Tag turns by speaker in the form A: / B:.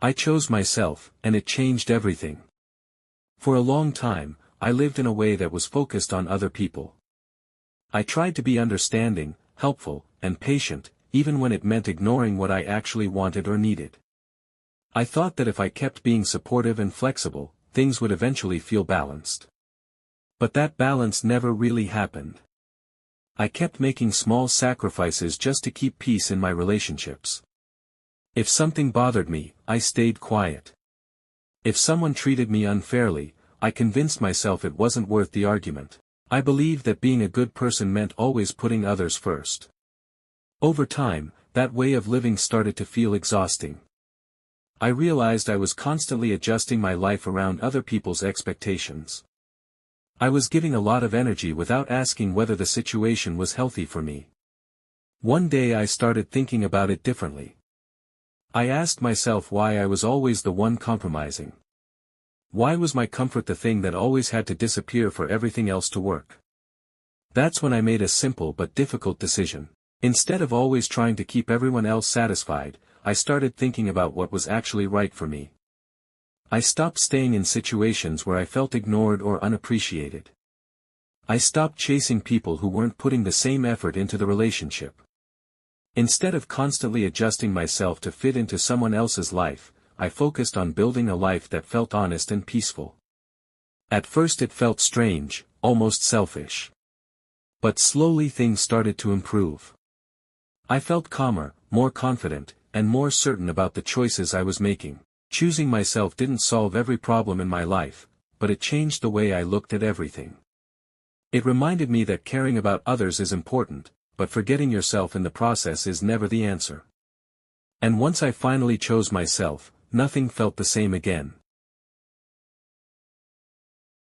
A: I chose myself, and it changed everything. For a long time, I lived in a way that was focused on other people. I tried to be understanding, helpful, and patient, even when it meant ignoring what I actually wanted or needed. I thought that if I kept being supportive and flexible, things would eventually feel balanced. But that balance never really happened. I kept making small sacrifices just to keep peace in my relationships. If something bothered me, I stayed quiet. If someone treated me unfairly, I convinced myself it wasn't worth the argument. I believed that being a good person meant always putting others first. Over time, that way of living started to feel exhausting. I realized I was constantly adjusting my life around other people's expectations. I was giving a lot of energy without asking whether the situation was healthy for me. One day I started thinking about it differently. I asked myself why I was always the one compromising. Why was my comfort the thing that always had to disappear for everything else to work? That's when I made a simple but difficult decision. Instead of always trying to keep everyone else satisfied, I started thinking about what was actually right for me. I stopped staying in situations where I felt ignored or unappreciated. I stopped chasing people who weren't putting the same effort into the relationship. Instead of constantly adjusting myself to fit into someone else's life, I focused on building a life that felt honest and peaceful. At first it felt strange, almost selfish. But slowly things started to improve. I felt calmer, more confident, and more certain about the choices I was making. Choosing myself didn't solve every problem in my life, but it changed the way I looked at everything. It reminded me that caring about others is important, but forgetting yourself in the process is never the answer. And once I finally chose myself, nothing felt the same again.